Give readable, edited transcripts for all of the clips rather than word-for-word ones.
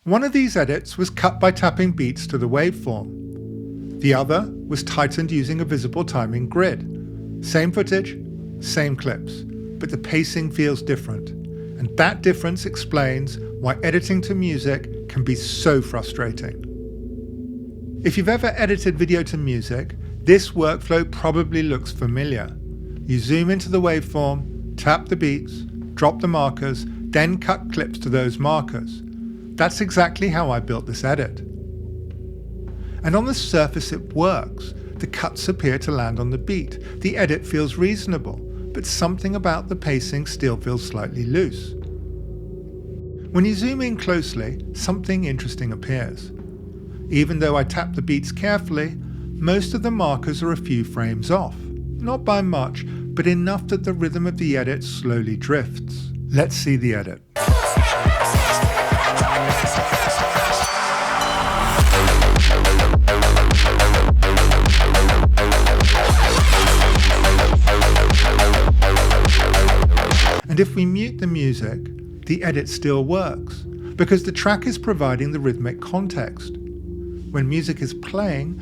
One of these edits was cut by tapping beats to the waveform. The other was tightened using a visible timing grid. Same footage, same clips, but the pacing feels different. And that difference explains why editing to music can be so frustrating. If you've ever edited video to music, this workflow probably looks familiar. You zoom into the waveform, tap the beats, drop the markers, then cut clips to those markers. That's exactly how I built this edit. And on the surface it works. The cuts appear to land on the beat. The edit feels reasonable, but something about the pacing still feels slightly loose. When you zoom in closely, something interesting appears. Even though I tap the beats carefully, most of the markers are a few frames off. Not by much, but enough that the rhythm of the edit slowly drifts. Let's see the edit. And if we mute the music, the edit still works, because the track is providing the rhythmic context. When music is playing,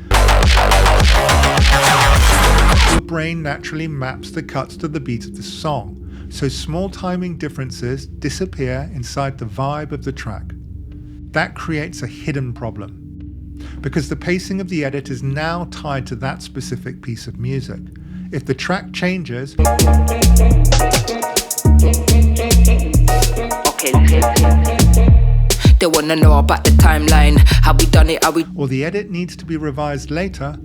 the brain naturally maps the cuts to the beat of the song, so small timing differences disappear inside the vibe of the track. That creates a hidden problem, because the pacing of the edit is now tied to that specific piece of music. If the track changes, they wanna know about the timeline, how we done it, or the edit needs to be revised later,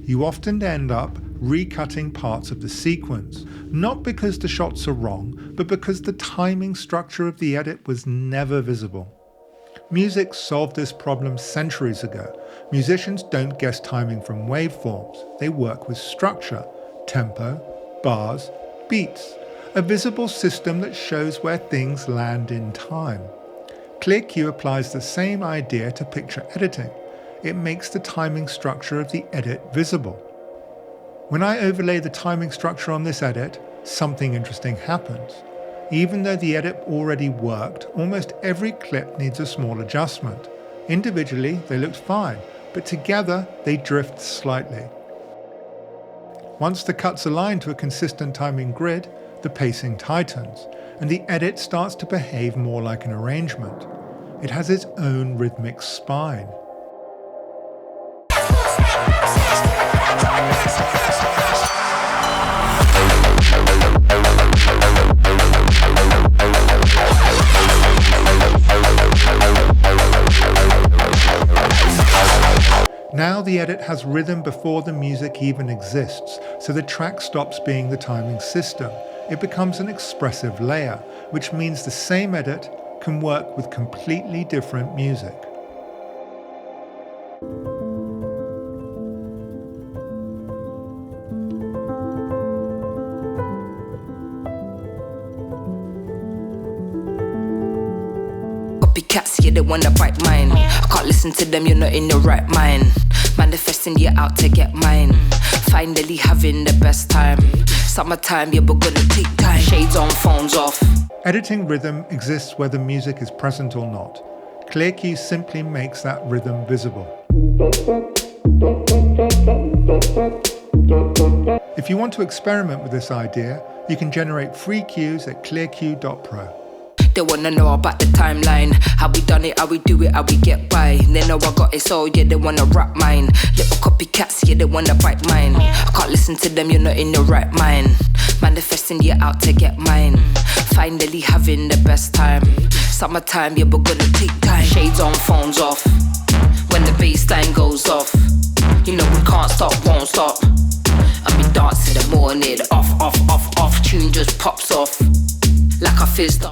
you often end up recutting parts of the sequence, not because the shots are wrong, but because the timing structure of the edit was never visible. Music solved this problem centuries ago. Musicians don't guess timing from waveforms. They work with structure, tempo, bars, beats, a visible system that shows where things land in time. ClearCue applies the same idea to picture editing. It makes the timing structure of the edit visible. When I overlay the timing structure on this edit, something interesting happens. Even though the edit already worked, almost every clip needs a small adjustment. Individually, they looked fine, but together they drift slightly. Once the cuts align to a consistent timing grid, the pacing tightens, and the edit starts to behave more like an arrangement. It has its own rhythmic spine. Now the edit has rhythm before the music even exists, so the track stops being the timing system. It becomes an expressive layer, which means the same edit can work with completely different music. Copycats, yeah, they wanna bite mine. I can't listen to them, you're not in your right mind. Manifesting, you're out to get mine. Finally having the best time. Summertime, yeah, but gonna take time. Shades on, phones off. Editing rhythm exists whether music is present or not. ClearCue simply makes that rhythm visible. If you want to experiment with this idea, you can generate free cues at clearcue.pro. They wanna know about the timeline, how we done it, how we do it, how we get by. They know I got it, so yeah, they wanna rap mine. Little copycats, yeah, they wanna bite mine. I can't listen to them, you're not in your right mind. Manifesting, yeah, out to get mine. Finally having the best time. Summertime, yeah, but gonna take time. Shades on, phones off. When the bass line goes off, you know we can't stop, won't stop. I'll be dancing in the morning, off, tune just pops off. Like a fizz.